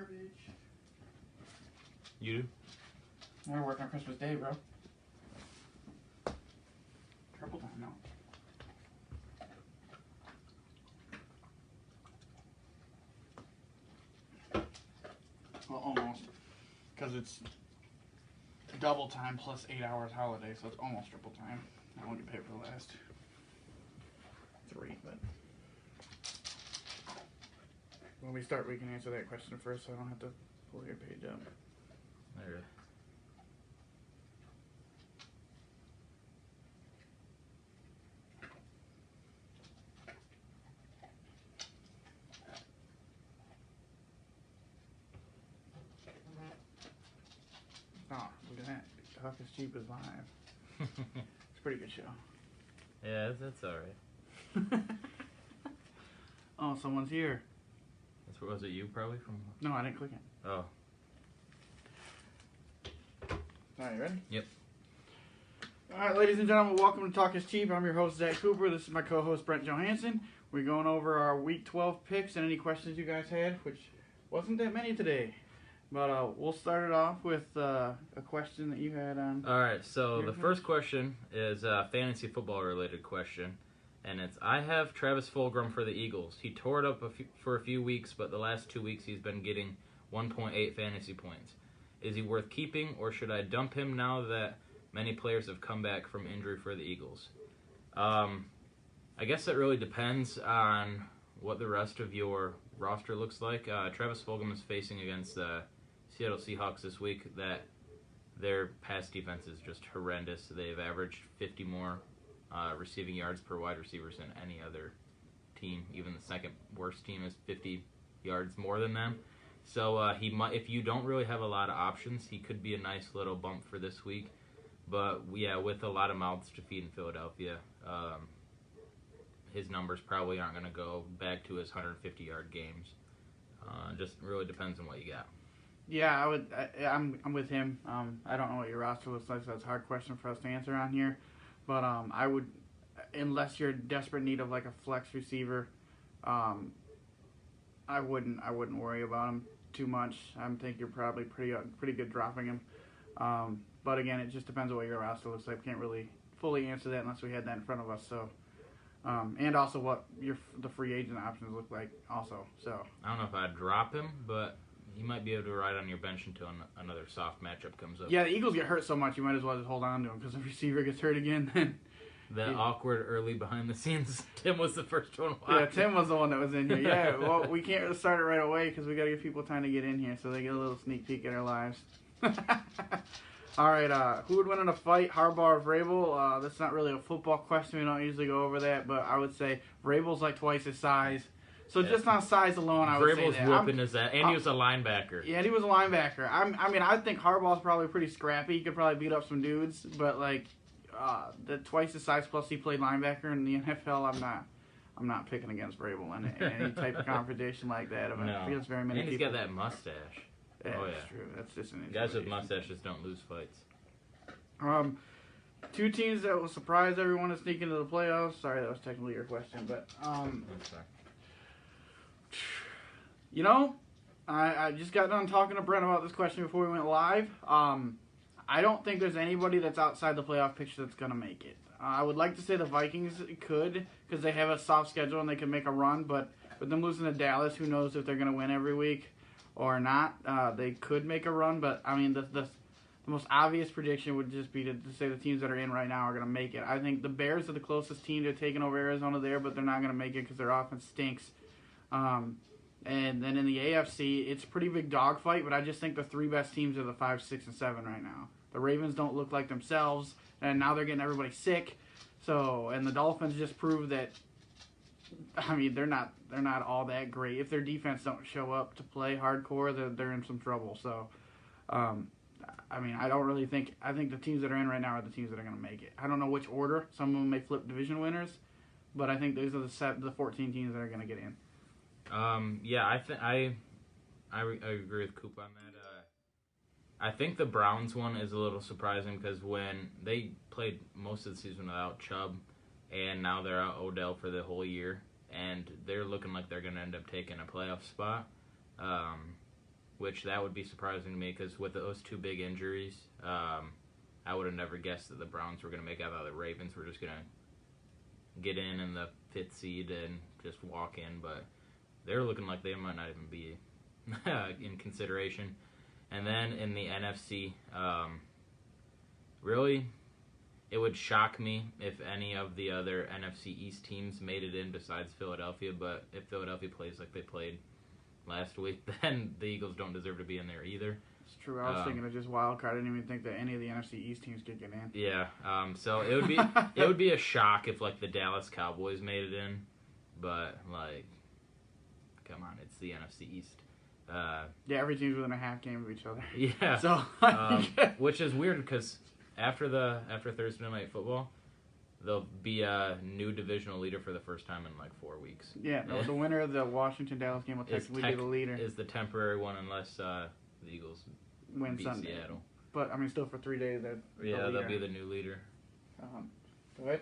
garbage. You do? I'm gonna work on Christmas Day, bro. Triple time now. Well, almost. Because it's double time plus 8 hours holiday, so it's almost triple time. I won't get paid for the last 3, but when we start, we can answer that question first, so I don't have to pull your page up. There. Oh, look at that. Talk is Cheap is live. It's a pretty good show. Yeah, that's alright. Oh, someone's here. Was it you probably from? No, I didn't click it. Oh. Alright, you ready? Yep. Alright, ladies and gentlemen, welcome to Talk is Cheap. I'm your host, Zach Cooper. This is my co-host, Brent Johansson. We're going over our Week 12 picks and any questions you guys had, which wasn't that many today. But we'll start it off with a question that you had on. Alright, so the first question is a fantasy football related question. And it's, I have Travis Fulgham for the Eagles. He tore it up for a few weeks, but the last 2 weeks he's been getting 1.8 fantasy points. Is he worth keeping, or should I dump him now that many players have come back from injury for the Eagles? I guess that really depends on what the rest of your roster looks like. Travis Fulgham is facing against the Seattle Seahawks this week. That their pass defense is just horrendous. They've averaged 50 more receiving yards per wide receivers than any other team. Even the second worst team is 50 yards more than them. So he might, if you don't really have a lot of options, he could be a nice little bump for this week. But yeah, with a lot of mouths to feed in Philadelphia, his numbers probably aren't going to go back to his 150-yard games. Just really depends on what you got. Yeah, I'm with him. I don't know what your roster looks like, so that's a hard question for us to answer on here. But I would, unless you're in desperate need of like a flex receiver, I wouldn't worry about him too much. I think you're probably pretty good dropping him. But again, it just depends on what your roster looks like. Can't really fully answer that unless we had that in front of us. So, and also what the free agent options look like also. So I don't know if I'd drop him, but you might be able to ride on your bench until another soft matchup comes up. Yeah, the Eagles get hurt so much, you might as well just hold on to him because if the receiver gets hurt again, then awkward early behind the scenes. Tim was the first one. Yeah, Tim was the one that was in here. Yeah, well, we can't start it right away because we got to give people time to get in here so they get a little sneak peek at our lives. All right, who would win in a fight, Harbaugh or Vrabel? That's not really a football question. We don't usually go over that, but I would say Vrabel's like twice his size. So just on size alone, I would say that. Vrabel's whooping his ass, and he was a linebacker. Yeah, he was a linebacker. I think Harbaugh's probably pretty scrappy. He could probably beat up some dudes, but like the twice his size plus he played linebacker in the NFL. I'm not picking against Vrabel in any type of confrontation like that. I think it's very many. And he's got that mustache. Yeah, that's true. That's just an guys with mustaches don't lose fights. Two teams that will surprise everyone to sneak into the playoffs. Sorry, that was technically your question, but I'm sorry. You know, I just got done talking to Brent about this question before we went live. I don't think there's anybody that's outside the playoff picture that's going to make it. I would like to say the Vikings could because they have a soft schedule and they can make a run, but with them losing to Dallas, who knows if they're going to win every week or not. They could make a run, but I mean, the most obvious prediction would just be to say the teams that are in right now are going to make it. I think the Bears are the closest team to taking over Arizona there, but they're not going to make it because their offense stinks. And then in the AFC, it's a pretty big dogfight, but I just think the three best teams are the 5, 6, and 7 right now. The Ravens don't look like themselves, and now they're getting everybody sick. So, and the Dolphins just proved that. I mean, they're not all that great. If their defense don't show up to play hardcore, they're in some trouble. So, I mean, I don't really think. I think the teams that are in right now are the teams that are going to make it. I don't know which order. Some of them may flip division winners, but I think those are the 14 teams that are going to get in. Yeah, I agree with Coop on that. I think the Browns one is a little surprising because when they played most of the season without Chubb, and now they're out Odell for the whole year, and they're looking like they're going to end up taking a playoff spot. which that would be surprising to me because with those two big injuries, I would have never guessed that the Browns were going to make out. The Ravens were just going to get in the 5th seed and just walk in, but they're looking like they might not even be in consideration. And then in the NFC, really, it would shock me if any of the other NFC East teams made it in besides Philadelphia, but if Philadelphia plays like they played last week, then the Eagles don't deserve to be in there either. It's true. I was thinking of just wild card. I didn't even think that any of the NFC East teams could get in. Yeah. So it would be a shock if like the Dallas Cowboys made it in, but like, come on, it's the NFC East. Yeah, every team's within a half game of each other. Yeah. So, which is weird because after Thursday Night Football, there'll be a new divisional leader for the first time in like 4 weeks. Yeah, no, the winner of the Washington-Dallas game will technically be the leader. Is the temporary one unless the Eagles win beat Sunday. Seattle. But I mean, still for 3 days, they'll be the new leader. Go ahead.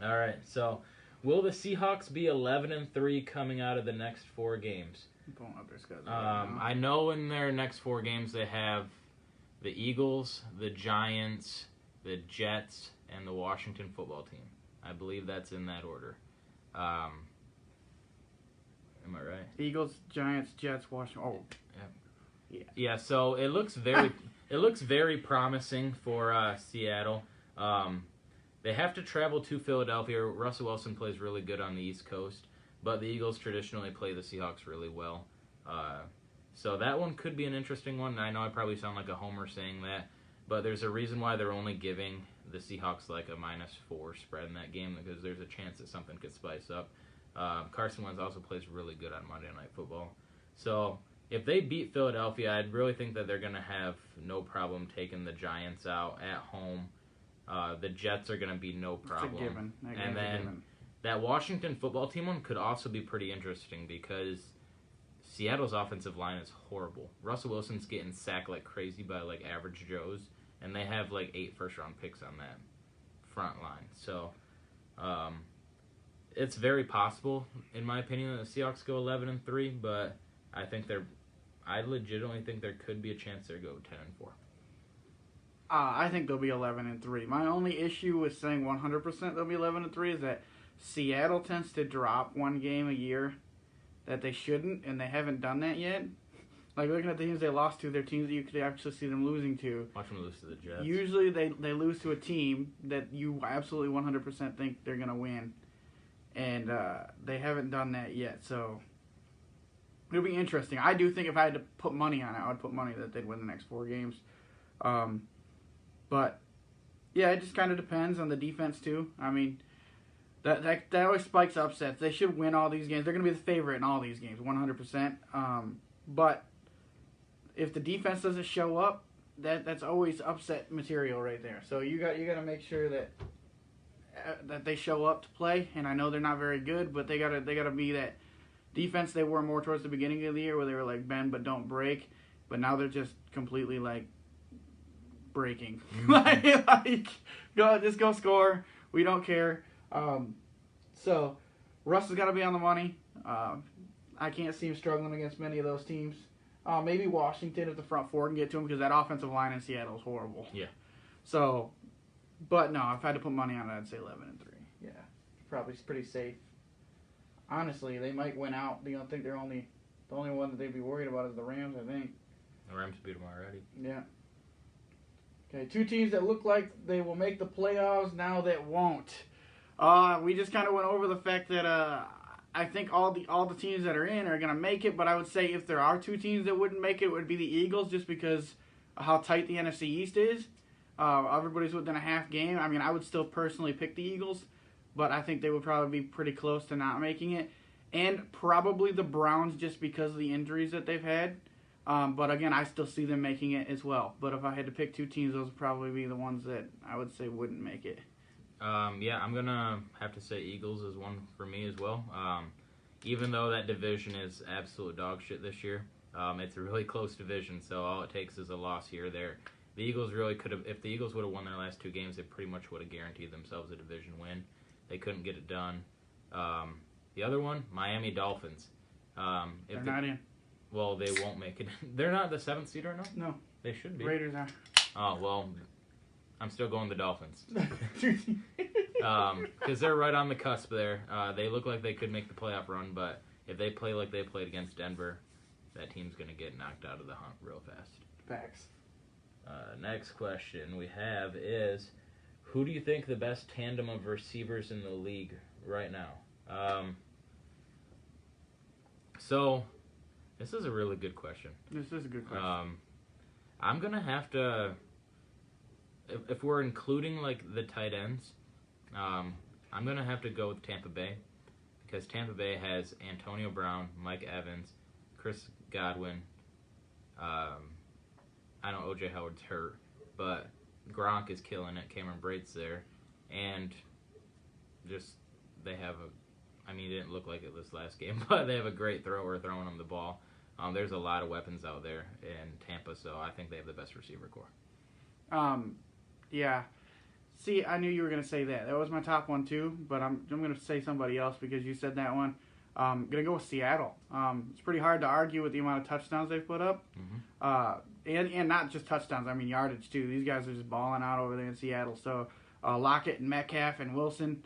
All right. So, will the Seahawks be 11-3 coming out of the next 4 games? I'm pulling up their schedule. I know in their next 4 games they have the Eagles, the Giants, the Jets, and the Washington football team. I believe that's in that order. Am I right? Eagles, Giants, Jets, Washington. Oh, yeah. Yeah. So it looks very promising for Seattle. They have to travel to Philadelphia. Russell Wilson plays really good on the East Coast, but the Eagles traditionally play the Seahawks really well. So that one could be an interesting one. I know I probably sound like a homer saying that, but there's a reason why they're only giving the Seahawks like a -4 spread in that game, because there's a chance that something could spice up. Carson Wentz also plays really good on Monday Night Football. So if they beat Philadelphia, I'd really think that they're going to have no problem taking the Giants out at home. The Jets are going to be no problem. It's a given. And then that Washington football team one could also be pretty interesting because Seattle's offensive line is horrible. Russell Wilson's getting sacked like crazy by like average Joes, and they have like 8 first-round picks on that front line. So it's very possible, in my opinion, that the Seahawks go 11-3, but I legitimately think there could be a chance they go 10-4. I think they'll be 11-3. My only issue with saying 100% they'll be 11-3 is that Seattle tends to drop one game a year that they shouldn't, and they haven't done that yet. Like, looking at the teams they lost to, they're teams that you could actually see them losing to. Watch them lose to the Jets. Usually they lose to a team that you absolutely 100% think they're going to win, and they haven't done that yet, so it'll be interesting. I do think if I had to put money on it, I would put money that they'd win the next 4 games. But, yeah, it just kind of depends on the defense, too. I mean, that always spikes upsets. They should win all these games. They're going to be the favorite in all these games, 100%. But if the defense doesn't show up, that's always upset material right there. So you got to make sure that they show up to play. And I know they're not very good, but they got to be that defense they were more towards the beginning of the year, where they were like bend but don't break. But now they're just completely like breaking. like go score. We don't care. So Russ has got to be on the money. I can't see him struggling against many of those teams. Maybe Washington if the front 4 can get to him, because that offensive line in Seattle is horrible. Yeah. So, but no, if I had to put money on it, I'd say 11-3. Yeah, probably pretty safe. Honestly, they might win out. You don't think the only one that they'd be worried about is the Rams? I think. The Rams beat them already. Yeah. Okay, 2 teams that look like they will make the playoffs now that won't. We just kind of went over the fact that I think all the teams that are in are going to make it, but I would say if there are 2 teams that wouldn't make it, it would be the Eagles, just because of how tight the NFC East is. Everybody's within a half game. I mean, I would still personally pick the Eagles, but I think they would probably be pretty close to not making it. And probably the Browns, just because of the injuries that they've had. But again, I still see them making it as well. But if I had to pick 2 teams, those would probably be the ones that I would say wouldn't make it. Yeah, I'm going to have to say Eagles is one for me as well. Even though that division is absolute dog shit this year, it's a really close division, so all it takes is a loss here or there. The Eagles really could have, if the Eagles would have won their last 2 games, they pretty much would have guaranteed themselves a division win. They couldn't get it done. The other one, Miami Dolphins. They're not in. Well, they won't make it. They're not the 7th seed right now? No. They should be. Raiders are. Oh, well, I'm still going the Dolphins. Because they're right on the cusp there. They look like they could make the playoff run, but if they play like they played against Denver, that team's going to get knocked out of the hunt real fast. Facts. Next question we have is, who do you think the best tandem of receivers in the league right now? So, this is a really good question. This is a good question. I'm going to have to, if we're including, like, the tight ends, I'm going to have to go with Tampa Bay, because Tampa Bay has Antonio Brown, Mike Evans, Chris Godwin. I know O.J. Howard's hurt, but Gronk is killing it. Cameron Brate's there, and just they have he didn't look like it this last game, but they have a great thrower throwing him the ball. There's a lot of weapons out there in Tampa, so I think they have the best receiver core. Yeah. See, I knew you were going to say that. That was my top one, too, but I'm going to say somebody else because you said that one. I'm going to go with Seattle. It's pretty hard to argue with the amount of touchdowns they've put up. And not just touchdowns, yardage, too. These guys are just balling out over there in Seattle. So, Lockett and Metcalf and Wilson,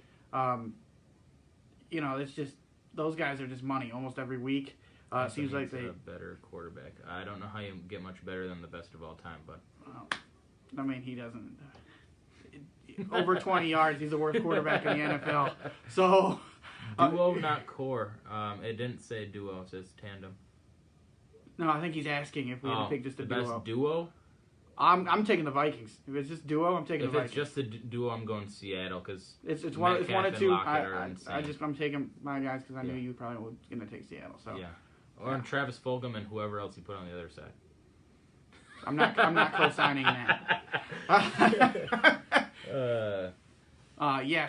it's just, those guys are just money almost every week. It seems like they... a better quarterback. I don't know how you get much better than the best of all time, but... he doesn't... Over 20 yards, he's the worst quarterback in the NFL. So... Duo, not core. It didn't say duo, it says tandem. No, I think he's asking if we had to pick just a duo. Best duo? I'm taking the Vikings. If it's just duo, I'm taking the Vikings. If it's just the duo, I'm going Seattle because it's one or two. I'm taking my guys because I knew you probably were going to take Seattle. So yeah, or Travis Fulgham and whoever else you put on the other side. I'm not co-signing that.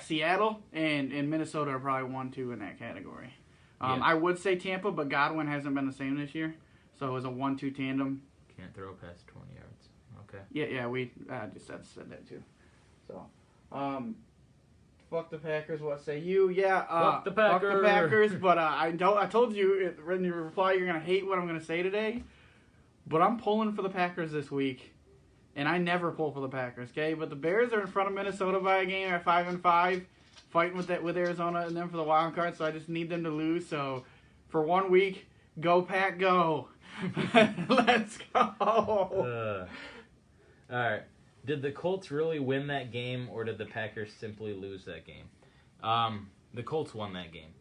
Seattle and Minnesota are probably 1-2 in that category. I would say Tampa, but Godwin hasn't been the same this year, so it was a 1-2 tandem. Can't throw past 20 yards. Okay. Yeah, we just said that too. So, fuck the Packers. What say you? Yeah, fuck the Packers. Fuck the Packers. But I told you in your reply you're gonna hate what I'm gonna say today. But I'm pulling for the Packers this week, and I never pull for the Packers. Okay, but the Bears are in front of Minnesota by a game at 5-5, fighting with Arizona and them for the wild card. So I just need them to lose. So for 1 week, go Pack, go. Let's go. All right. Did the Colts really win that game, or did the Packers simply lose that game? The Colts won that game.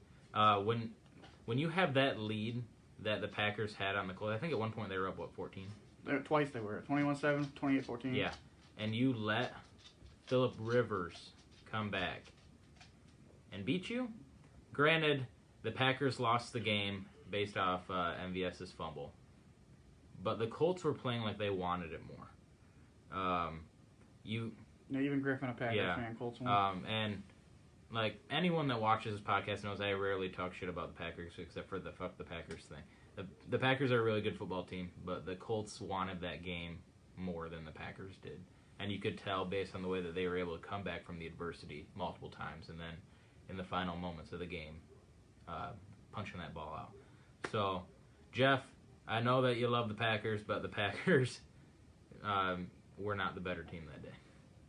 When you have that lead that the Packers had on the Colts, I think at one point they were up, 14? Twice they were. 21-7, 28-14. Yeah. And you let Phillip Rivers come back and beat you? Granted, the Packers lost the game based off MVS's fumble. But the Colts were playing like they wanted it more. Even Griffin, a Packers fan, Colts won. And like anyone that watches this podcast knows, I rarely talk shit about the Packers except for the fuck the Packers thing. The Packers are a really good football team, but the Colts wanted that game more than the Packers did, and you could tell based on the way that they were able to come back from the adversity multiple times, and then in the final moments of the game, punching that ball out. So, Jeff, I know that you love the Packers, but the Packers were not the better team that day.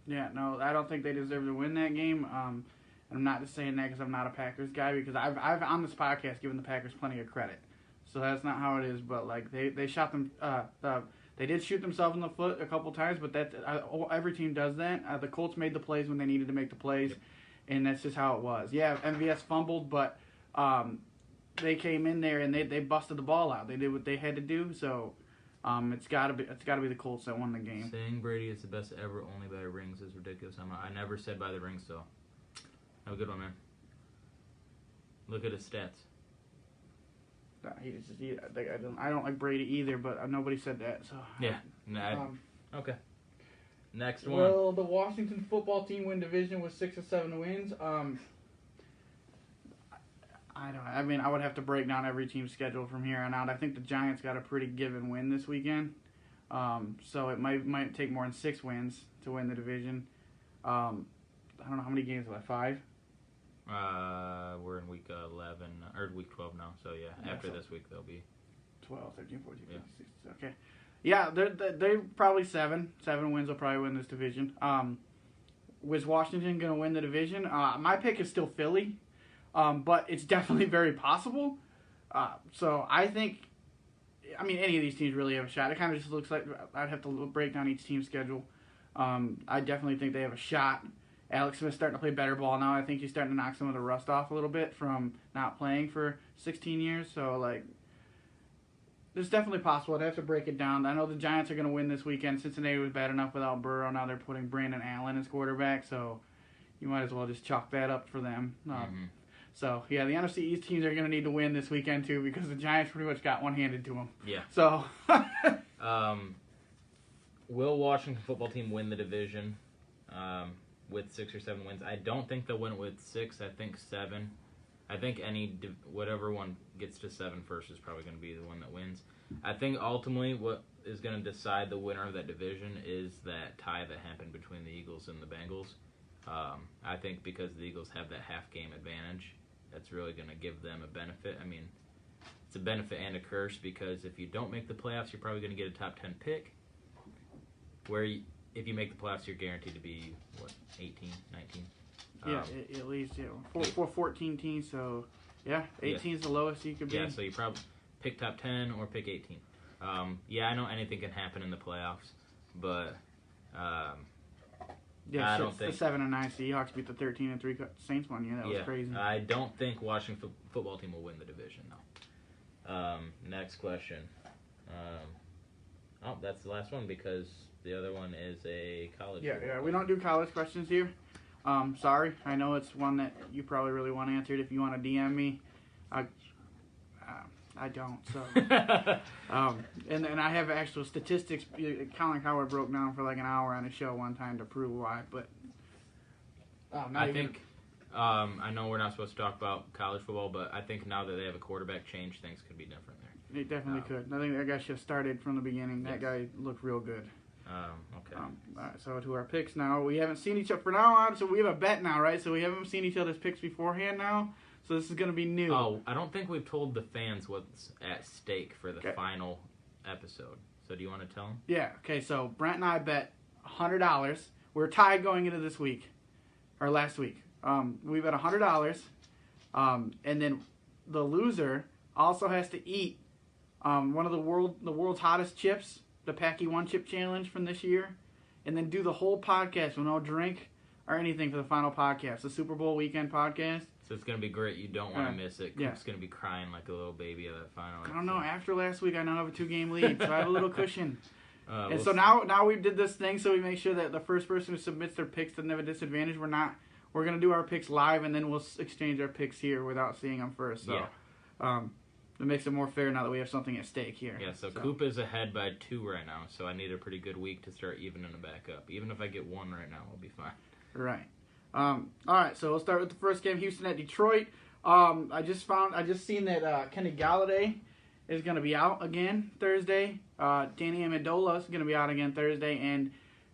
Yeah, no, I don't think they deserve to win that game. I'm not just saying that because I'm not a Packers guy, because I've on this podcast given the Packers plenty of credit. So that's not how it is, but like they shot them. They did shoot themselves in the foot a couple times, but every team does that. The Colts made the plays when they needed to make the plays, and that's just how it was. Yeah, MVS fumbled, but they came in there and they busted the ball out. They did what they had to do. So it's got to be the Colts that won the game. Saying Brady is the best ever only by rings is ridiculous. I never said by the rings, so have a good one, man. Look at his stats. I don't like Brady either, but nobody said that. So yeah, okay. Next one. Well, the Washington football team win division with 6 or 7 wins. I would have to break down every team's schedule from here on out. I think the Giants got a pretty given win this weekend, so it might take more than 6 wins to win the division. I don't know how many games left. 5. We're in week 11 or week 12 now, so yeah. After this week, they'll be. 12, 13, 14, Yeah. 15, 16. Okay. Yeah, they're probably 7. 7 wins will probably win this division. Was Washington going to win the division? My pick is still Philly, but it's definitely very possible. So I think, any of these teams really have a shot. It kind of just looks like I'd have to break down each team's schedule. I definitely think they have a shot. Alex Smith's starting to play better ball now. I think he's starting to knock some of the rust off a little bit from not playing for 16 years. So, it's definitely possible. I'd have to break it down. I know the Giants are going to win this weekend. Cincinnati was bad enough without Burrow. Now they're putting Brandon Allen as quarterback, so you might as well just chalk that up for them. So, yeah, the NFC East teams are going to need to win this weekend, too, because the Giants pretty much got one handed to them. Yeah. So, will Washington football team win the division with 6 or 7 wins? I don't think they'll win it with 6. I think 7. I think whatever one gets to 7 first is probably going to be the one that wins. I think ultimately what is going to decide the winner of that division is that tie that happened between the Eagles and the Bengals. I think because the Eagles have that half-game advantage, that's really going to give them a benefit. It's a benefit and a curse because if you don't make the playoffs, you're probably going to get a top 10 pick. If you make the playoffs, you're guaranteed to be, 18, 19? Yeah, at least, yeah. 14 teams, so, 18 is the lowest you could be. Yeah, so you probably pick top 10 or pick 18. I know anything can happen in the playoffs, but I don't think the 7-9 Seahawks beat the 13-3 Saints one year. That was crazy. I don't think Washington football team will win the division, though. Next question. That's the last one because the other one is a college. Yeah, we don't do college questions here. Sorry, I know it's one that you probably really want answered. If you want to DM me, I don't. So, and I have actual statistics. Colin Cowherd broke down for like an hour on a show one time to prove why. But I think I know we're not supposed to talk about college football, but I think now that they have a quarterback change, things could be different there. It definitely could. I think that guy should have started from the beginning. That guy looked real good. Okay. All right, so to our picks now. We haven't seen each other from now on, so we have a bet now, right? So we haven't seen each other's picks beforehand now. So this is going to be new. Oh, I don't think we've told the fans what's at stake for the final episode. So do you want to tell them? Yeah. Okay. So Brent and I bet $100. We're tied going into this week, or last week. We bet $100, and then the loser also has to eat one of the world's hottest chips, the Packy One Chip Challenge from this year, and then do the whole podcast with no drink or anything for the final podcast, the Super Bowl weekend podcast. So it's going to be great. You don't want to miss it. Coop's going to be crying like a little baby at that final episode. I don't know. After last week, I now have a 2-game lead, so I have a little cushion. And so now we did this thing so we make sure that the first person who submits their picks doesn't have a disadvantage. We're going to do our picks live, and then we'll exchange our picks here without seeing them first. So, it makes it more fair now that we have something at stake here. Yeah, so Coop is ahead by 2 right now, so I need a pretty good week to start evening it back up. Even if I get 1 right now, I'll be fine. Right. All right, so we'll start with the first game, Houston at Detroit. I just seen that Kenny Galladay is going to be out again Thursday. Danny Amendola is going to be out again Thursday, and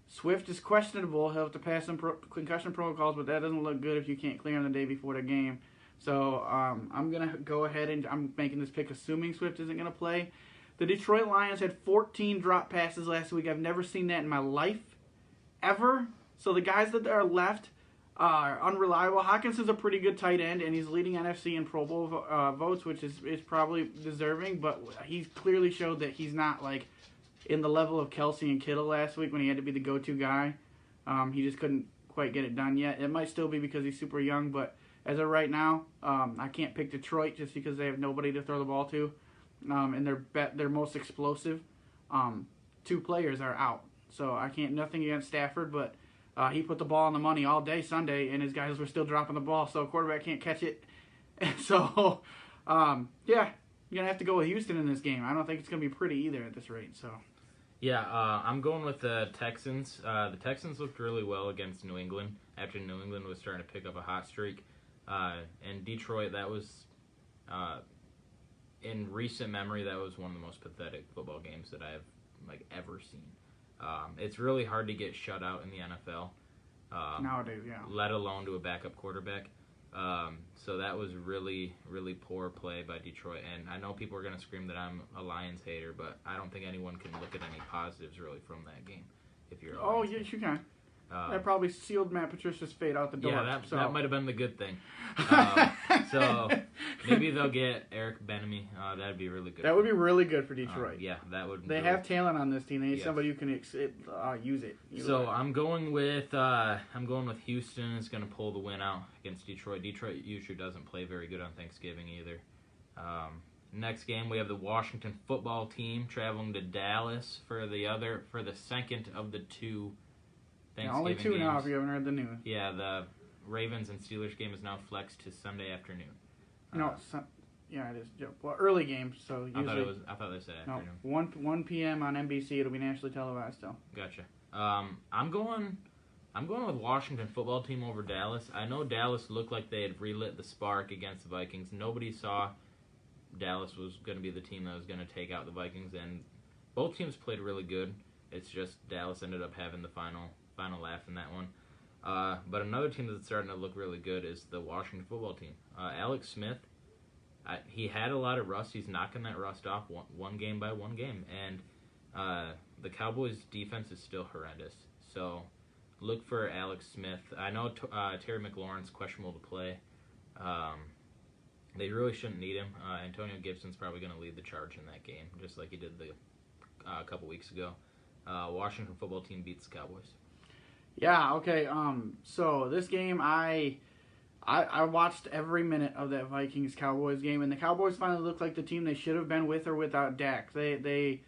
Swift is questionable. He'll have to pass some concussion protocols, but that doesn't look good if you can't clear him the day before the game. So I'm going to go ahead and I'm making this pick assuming Swift isn't going to play. The Detroit Lions had 14 drop passes last week. I've never seen that in my life, ever. So the guys that are left are unreliable. Hawkins is a pretty good tight end, and he's leading NFC in Pro Bowl votes, which is probably deserving, but he clearly showed that he's not like in the level of Kelsey and Kittle last week when he had to be the go-to guy. He just couldn't quite get it done yet. It might still be because he's super young, but as of right now, I can't pick Detroit just because they have nobody to throw the ball to, and their most explosive 2 players are out. So I can't nothing against Stafford, but he put the ball on the money all day Sunday, and his guys were still dropping the ball, so quarterback can't catch it. And so, you're gonna have to go with Houston in this game. I don't think it's gonna be pretty either at this rate. So. Yeah, I'm going with the Texans. The Texans looked really well against New England after New England was starting to pick up a hot streak. And Detroit, that was, in recent memory, that was one of the most pathetic football games that I've ever seen. It's really hard to get shut out in the NFL. Nowadays, yeah. Let alone to a backup quarterback. So that was really, really poor play by Detroit. And I know people are going to scream that I'm a Lions hater, but I don't think anyone can look at any positives really from that game. If you're a Lions yes, you can. That probably sealed Matt Patricia's fate out the door. Yeah, so. that might have been the good thing. So maybe they'll get Eric Bieniemy. That'd be really good. That would be really good for Detroit. Yeah, that would. They really have talent on this team. They need somebody who can use it. So I'm going with Houston is going to pull the win out against Detroit. Detroit usually doesn't play very good on Thanksgiving either. Next game we have the Washington football team traveling to Dallas for the second of the two Thanksgiving only two games. now if you haven't heard the news. Yeah, the Ravens and Steelers game is now flexed to Sunday afternoon. Yeah, it is. Well, early game, so usually. I thought they said afternoon. 1 p.m. on NBC. It'll be nationally televised still. Gotcha. I'm going with Washington football team over Dallas. I know Dallas looked like they had relit the spark against the Vikings. Nobody saw Dallas was going to be the team that was going to take out the Vikings, and both teams played really good. It's just Dallas ended up having the final laugh in that one. But another team that's starting to look really good is the Washington football team. Alex Smith, he had a lot of rust. He's knocking that rust off one game by one game. And the Cowboys' defense is still horrendous. So look for Alex Smith. I know Terry McLaurin's questionable to play. They really shouldn't need him. Antonio Gibson's probably going to lead the charge in that game, just like he did a couple weeks ago. Washington football team beats the Cowboys. Yeah, okay. So this game, I watched every minute of that Vikings-Cowboys game, and the Cowboys finally looked like the team they should have been with or without Dak. They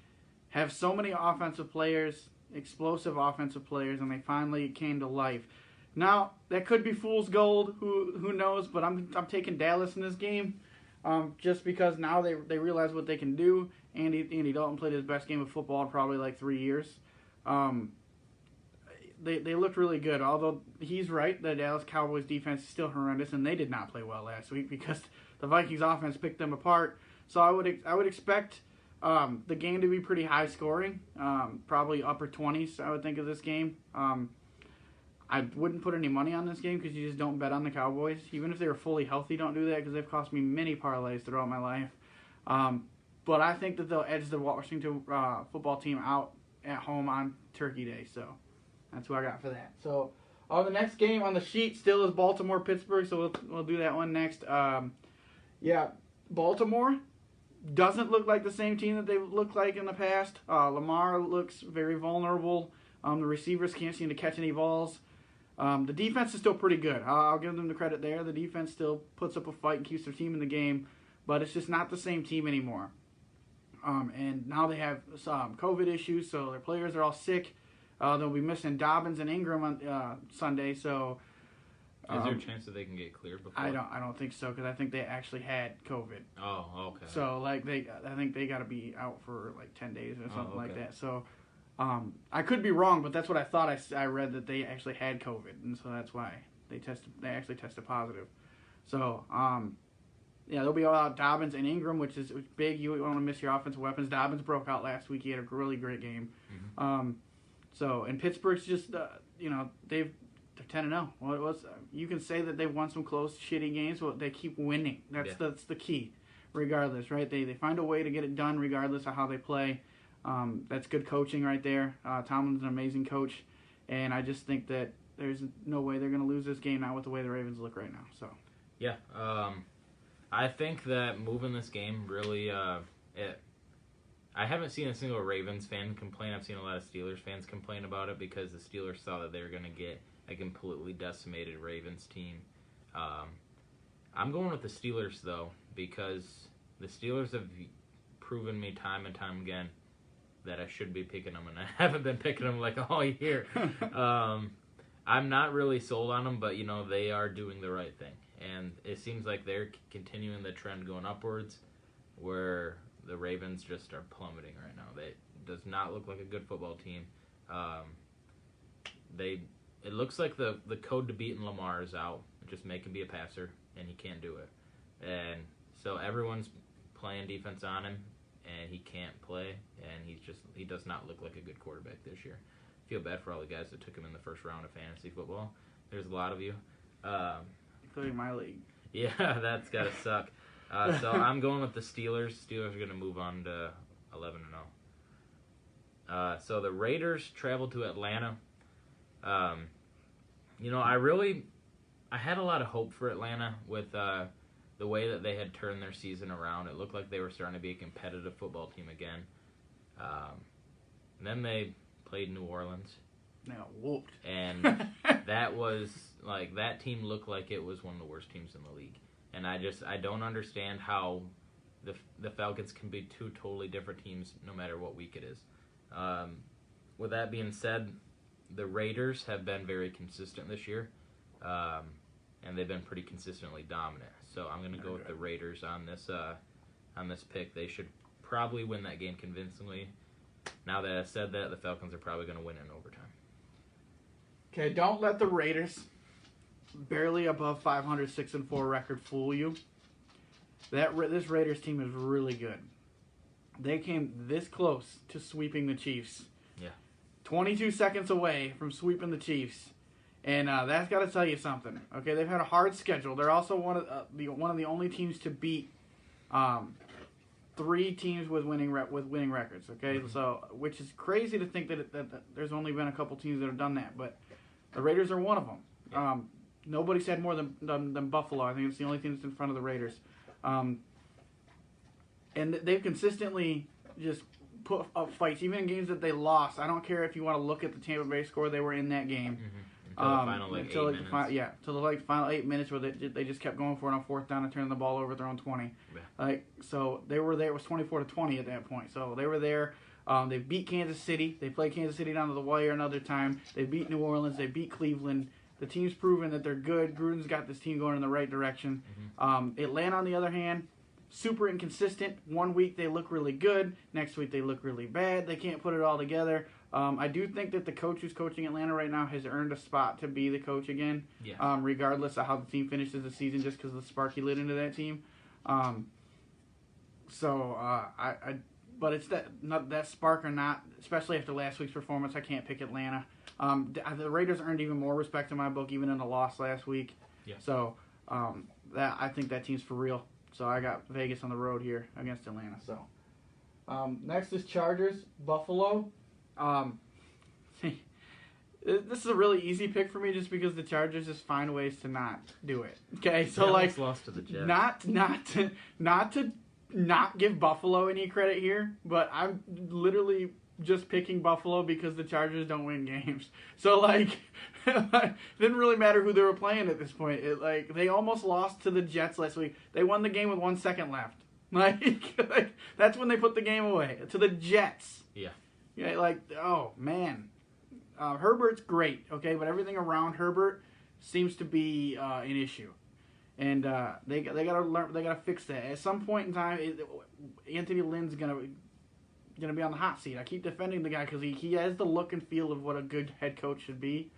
have so many offensive players, explosive offensive players, and they finally came to life. Now, that could be fool's gold, who knows, but I'm taking Dallas in this game just because now they realize what they can do. Andy Dalton played his best game of football in probably like 3 years. They looked really good, although he's right, the Dallas Cowboys defense is still horrendous, and they did not play well last week because the Vikings offense picked them apart. So I would expect the game to be pretty high scoring, probably upper 20s, I would think, of this game. I wouldn't put any money on this game because you just don't bet on the Cowboys. Even if they were fully healthy, don't do that because they've cost me many parlays throughout my life. But I think that they'll edge the Washington football team out at home on Turkey Day. So that's who I got for that. So the next game on the sheet still is Baltimore-Pittsburgh, so we'll do that one next. Baltimore doesn't look like the same team that they've looked like in the past. Lamar looks very vulnerable. The receivers can't seem to catch any balls. The defense is still pretty good. I'll give them the credit there. The defense still puts up a fight and keeps their team in the game, but it's just not the same team anymore. And now they have some COVID issues, so their players are all sick. They'll be missing Dobbins and Ingram on Sunday. So, is there a chance that they can get cleared before? I don't think so because I think they actually had COVID. Oh, okay. So I think they got to be out for like 10 days or something like that. So. I could be wrong, but that's what I thought. I read that they actually had COVID, and so that's why they actually tested positive. So, they'll be all out Dobbins and Ingram, which is big. You want to miss your offensive weapons. Dobbins broke out last week. He had a really great game. Mm-hmm. And Pittsburgh's just, they're 10-0. Well, you can say that they've won some close, shitty games, but they keep winning. That's the key, regardless, right? They find a way to get it done regardless of how they play. That's good coaching right there. Tomlin's an amazing coach, and I just think that there's no way they're going to lose this game now with the way the Ravens look right now. So, yeah, I think that moving this game really, I haven't seen a single Ravens fan complain. I've seen a lot of Steelers fans complain about it because the Steelers thought that they were going to get a completely decimated Ravens team. I'm going with the Steelers though because the Steelers have proven me time and time again that I should be picking them, and I haven't been picking them like all year. I'm not really sold on them, but they are doing the right thing, and it seems like they're continuing the trend going upwards, where the Ravens just are plummeting right now. It does not look like a good football team. It looks like the code to beating Lamar is out. Just make him be a passer, and he can't do it, and so everyone's playing defense on him. And he can't play, and he does not look like a good quarterback this year. I feel bad for all the guys that took him in the first round of fantasy football. There's a lot of you. including my league. Yeah, that's gotta suck. So I'm going with the Steelers. Steelers are gonna move on to 11-0. So the Raiders traveled to Atlanta. I had a lot of hope for Atlanta with the way that they had turned their season around. It looked like they were starting to be a competitive football team again. And then they played New Orleans. They got whooped. And that was, that team looked like it was one of the worst teams in the league. And I don't understand how the Falcons can be two totally different teams no matter what week it is. With that being said, the Raiders have been very consistent this year. And they've been pretty consistently dominant. So I'm going to go with the Raiders on this pick. They should probably win that game convincingly. Now that I said that, the Falcons are probably going to win in overtime. Okay, don't let the Raiders, barely above 500, 6-4 record, fool you. This Raiders team is really good. They came this close to sweeping the Chiefs. Yeah. 22 seconds away from sweeping the Chiefs. And that's got to tell you something. Okay, they've had a hard schedule. They're also one of the only teams to beat 3 teams with winning records. Okay, so which is crazy to think that there's only been a couple teams that have done that, but the Raiders are one of them. Yeah. Nobody's had more than Buffalo. I think it's the only team that's in front of the Raiders. And they've consistently just put up fights, even in games that they lost. I don't care if you want to look at the Tampa Bay score; they were in that game. Mm-hmm. Until the final 8 minutes. Till the final 8 minutes where they just kept going for it on fourth down and turning the ball over at their own 20. Yeah. So they were there. It was 24-20 at that point. So they were there. They beat Kansas City. They played Kansas City down to the wire another time. They beat New Orleans. They beat Cleveland. The team's proven that they're good. Gruden's got this team going in the right direction. Mm-hmm. Atlanta, on the other hand, super inconsistent. One week they look really good. Next week they look really bad. They can't put it all together. I do think that the coach who's coaching Atlanta right now has earned a spot to be the coach again, yes. Regardless of how the team finishes the season, just because of the spark he lit into that team. But it's that spark or not, especially after last week's performance, I can't pick Atlanta. The Raiders earned even more respect in my book, even in the loss last week. Yeah. So I think that team's for real. So I got Vegas on the road here against Atlanta. So next is Chargers, Buffalo. This is a really easy pick for me just because the Chargers just find ways to not do it. Okay, so lost to the Jets. Not to give Buffalo any credit here, but I'm literally just picking Buffalo because the Chargers don't win games. So it didn't really matter who they were playing at this point. They almost lost to the Jets last week. They won the game with 1 second left. That's when they put the game away to the Jets. Yeah. Yeah, oh man, Herbert's great, okay, but everything around Herbert seems to be an issue, and they gotta learn, they gotta fix that. At some point in time, Anthony Lynn's gonna be on the hot seat. I keep defending the guy because he has the look and feel of what a good head coach should be,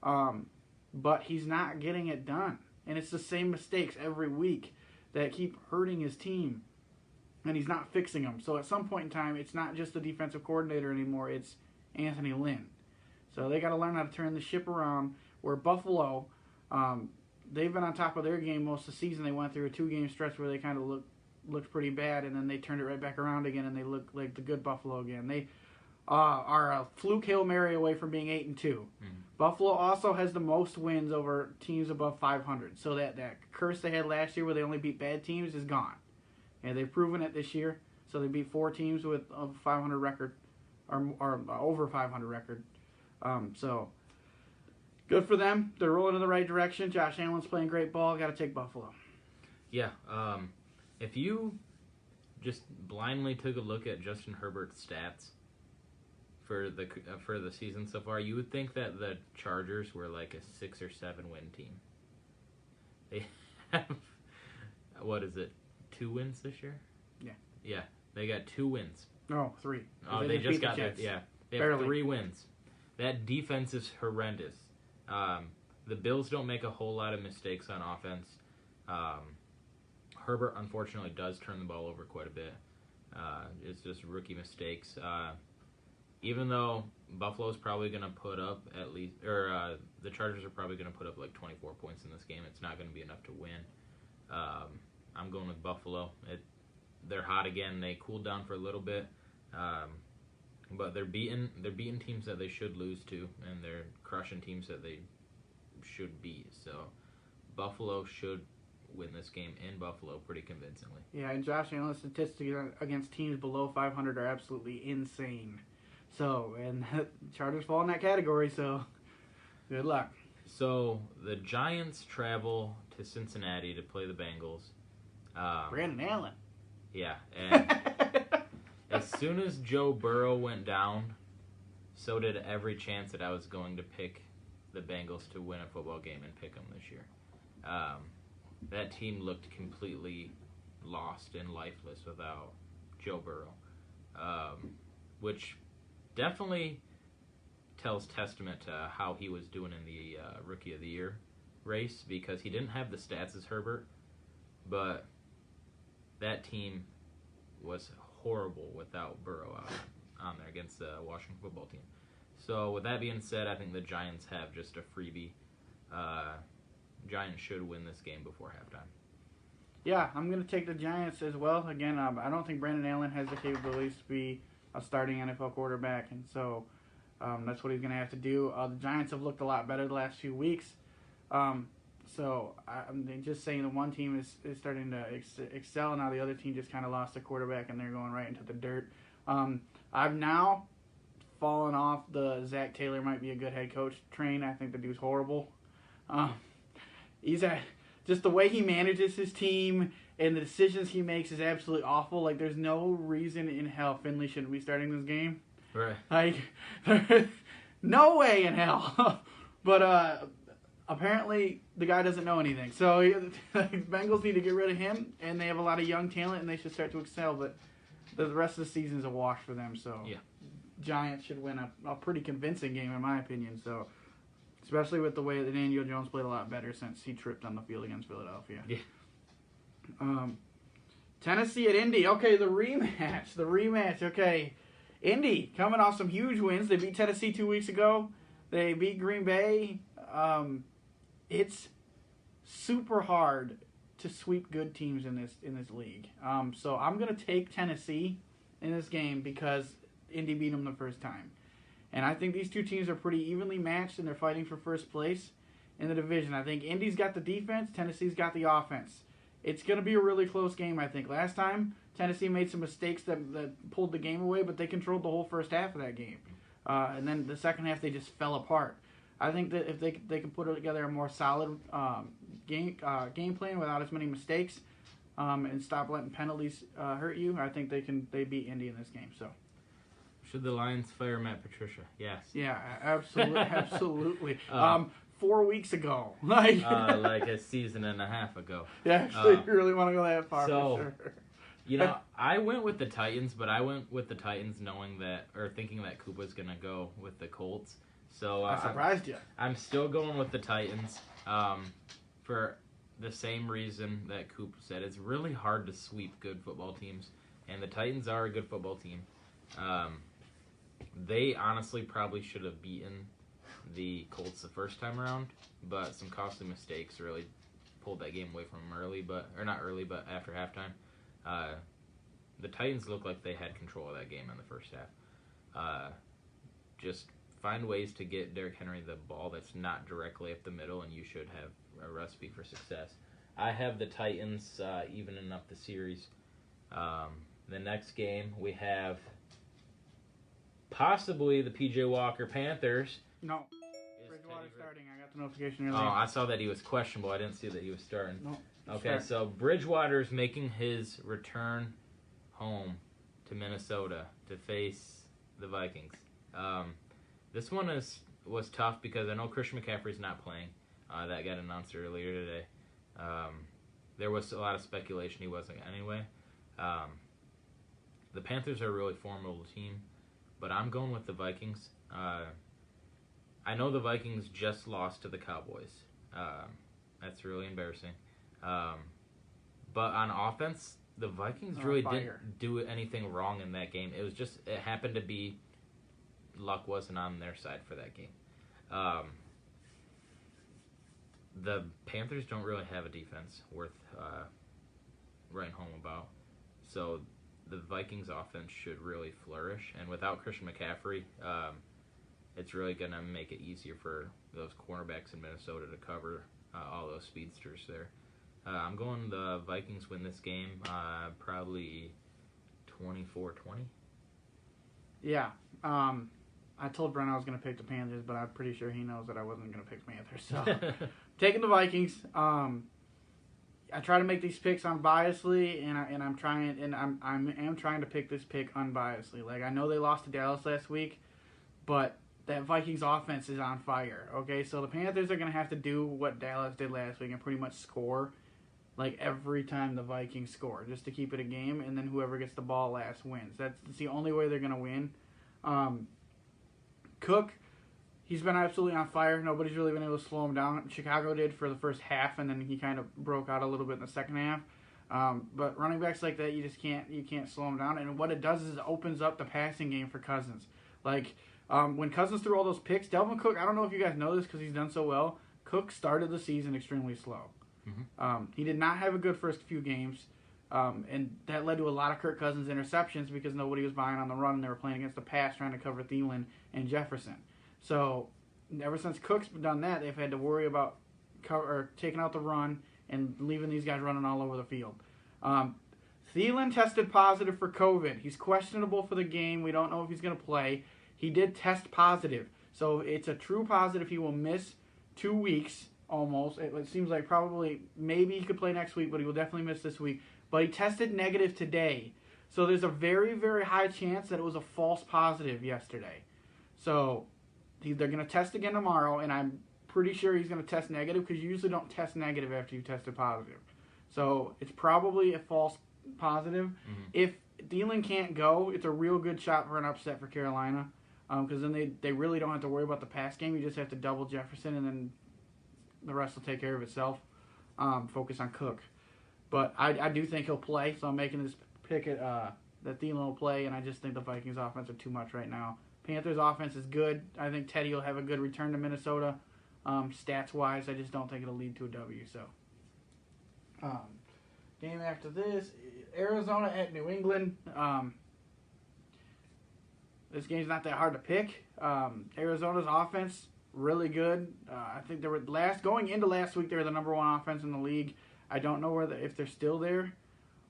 but he's not getting it done, and it's the same mistakes every week that keep hurting his team. And he's not fixing them. So at some point in time, it's not just the defensive coordinator anymore. It's Anthony Lynn. So they got to learn how to turn the ship around. Where Buffalo, they've been on top of their game most of the season. They went through a 2-game stretch where they kind of looked pretty bad, and then they turned it right back around again, and they look like the good Buffalo again. They are a fluke Hail Mary away from being 8-2. Mm-hmm. Buffalo also has the most wins over teams above 500. So that curse they had last year where they only beat bad teams is gone. And they've proven it this year. So they beat 4 teams with a 500 record, or over 500 record. So good for them. They're rolling in the right direction. Josh Allen's playing great ball. Got to take Buffalo. Yeah. If you just blindly took a look at Justin Herbert's stats for the season so far, you would think that the Chargers were like a 6 or 7 win team. They have, what is it? 2 wins this year? Yeah. They got 2 wins. No, 3. Oh, they just got that. Yeah. They have Barely. 3 wins. That defense is horrendous. The Bills don't make a whole lot of mistakes on offense. Herbert, unfortunately, does turn the ball over quite a bit. It's just rookie mistakes. even though Buffalo's probably going to put up at least, or the Chargers are probably going to put up like 24 points in this game, it's not going to be enough to win. I'm going with Buffalo. They're hot again. They cooled down for a little bit, but they're beating teams that they should lose to, and they're crushing teams that they should beat. So Buffalo should win this game in Buffalo pretty convincingly. Yeah, and Josh Allen's statistics against teams below 500 are absolutely insane. So, and Chargers fall in that category, so good luck. So, the Giants travel to Cincinnati to play the Bengals. Brandon Allen. Yeah, and as soon as Joe Burrow went down, so did every chance that I was going to pick the Bengals to win a football game and pick them this year. That team looked completely lost and lifeless without Joe Burrow, which definitely tells testament to how he was doing in the Rookie of the Year race, because he didn't have the stats as Herbert, but that team was horrible without Burrow on there against the Washington football team. So with that being said, I think the Giants have just a freebie. Giants should win this game before halftime. Yeah, I'm going to take the Giants as well. Again, I don't think Brandon Allen has the capabilities to be a starting NFL quarterback, and so that's what he's going to have to do. The Giants have looked a lot better the last few weeks. So I'm just saying the one team is starting to excel. Now the other team just kind of lost a quarterback, and they're going right into the dirt. I've now fallen off the Zach Taylor might be a good head coach train. I think the dude's horrible. Just the way he manages his team and the decisions he makes is absolutely awful. Like, there's no reason in hell Finley shouldn't be starting this game. Right. Like, there's no way in hell. But apparently the guy doesn't know anything. So Bengals need to get rid of him, and they have a lot of young talent, and they should start to excel. But the rest of the season is a wash for them. So yeah. Giants should win a pretty convincing game, in my opinion. So, especially with the way that Daniel Jones played a lot better since he tripped on the field against Philadelphia. Yeah. Tennessee at Indy. Okay, the rematch. Okay, Indy coming off some huge wins. They beat Tennessee 2 weeks ago. They beat Green Bay. It's super hard to sweep good teams in this league. So I'm gonna take Tennessee in this game because Indy beat them the first time. And I think these two teams are pretty evenly matched, and they're fighting for first place in the division. I think Indy's got the defense, Tennessee's got the offense. It's going to be a really close game, I think. Last time, Tennessee made some mistakes that pulled the game away, but they controlled the whole first half of that game. And then the second half, they just fell apart. I think that if they can put together a more solid game plan without as many mistakes and stop letting penalties hurt you, I think they beat Indy in this game. So. Should the Lions fire Matt Patricia? Yes. Yeah, absolutely. 4 weeks ago. Like a season and a half ago. Yeah, actually, you really want to go that far, for sure. I went with the Titans, but I went with the Titans thinking that Koopa's going to go with the Colts. So I surprised you. I'm still going with the Titans for the same reason that Coop said. It's really hard to sweep good football teams, and the Titans are a good football team. They honestly probably should have beaten the Colts the first time around, but some costly mistakes really pulled that game away from them after halftime. The Titans looked like they had control of that game in the first half. Just find ways to get Derrick Henry the ball that's not directly up the middle, and you should have a recipe for success. I have the Titans evening up the series. The next game we have possibly the P.J. Walker Panthers. No. Bridgewater starting. I got the notification earlier. Oh, I saw that he was questionable. I didn't see that he was starting. No. Okay, so Bridgewater's making his return home to Minnesota to face the Vikings. This one was tough because I know Christian McCaffrey's not playing. That got announced earlier today. There was a lot of speculation he wasn't anyway. The Panthers are a really formidable team, but I'm going with the Vikings. I know the Vikings just lost to the Cowboys. That's really embarrassing. But on offense, the Vikings really didn't do anything wrong in that game. It happened to be luck wasn't on their side for that game. The Panthers don't really have a defense worth writing home about. So the Vikings offense should really flourish. And without Christian McCaffrey, it's really going to make it easier for those cornerbacks in Minnesota to cover all those speedsters there. I'm going the Vikings win this game probably 24-20. Yeah. I told Brent I was going to pick the Panthers, but I'm pretty sure he knows that I wasn't going to pick the Panthers. So, taking the Vikings. I try to make these picks unbiasedly, and I'm trying to pick this pick unbiasedly. Like, I know they lost to Dallas last week, but that Vikings offense is on fire. Okay, so the Panthers are going to have to do what Dallas did last week and pretty much score like every time the Vikings score, just to keep it a game, and then whoever gets the ball last wins. That's the only way they're going to win. Cook, he's been absolutely on fire. Nobody's really been able to slow him down. Chicago did for the first half, and then he kind of broke out a little bit in the second half. But running backs like that, you can't slow them down. And what it does is it opens up the passing game for Cousins. Like when Cousins threw all those picks, Dalvin Cook, I don't know if you guys know this because he's done so well, Cook started the season extremely slow. Mm-hmm. He did not have a good first few games. And that led to a lot of Kirk Cousins interceptions because nobody was buying on the run and they were playing against the pass trying to cover Thielen and Jefferson. So ever since Cook's done that, they've had to worry about taking out the run and leaving these guys running all over the field. Thielen tested positive for COVID. He's questionable for the game. We don't know if he's going to play. He did test positive. So it's a true positive. He will miss 2 weeks almost. It seems like maybe he could play next week, but he will definitely miss this week. But he tested negative today. So there's a very, very high chance that it was a false positive yesterday. So they're going to test again tomorrow, and I'm pretty sure he's going to test negative because you usually don't test negative after you tested positive. So it's probably a false positive. Mm-hmm. If Thielen can't go, it's a real good shot for an upset for Carolina because then they really don't have to worry about the pass game. You just have to double Jefferson, and then the rest will take care of itself. Focus on Cook. But I do think he'll play, so I'm making this pick that Thielen will play, and I just think the Vikings offense are too much right now. Panthers offense is good. I think Teddy will have a good return to Minnesota. Stats-wise, I just don't think it'll lead to a W. So, game after this, Arizona at New England. This game's not that hard to pick. Arizona's offense, really good. I think they were going into last week, they were the number one offense in the league. I don't know if they're still there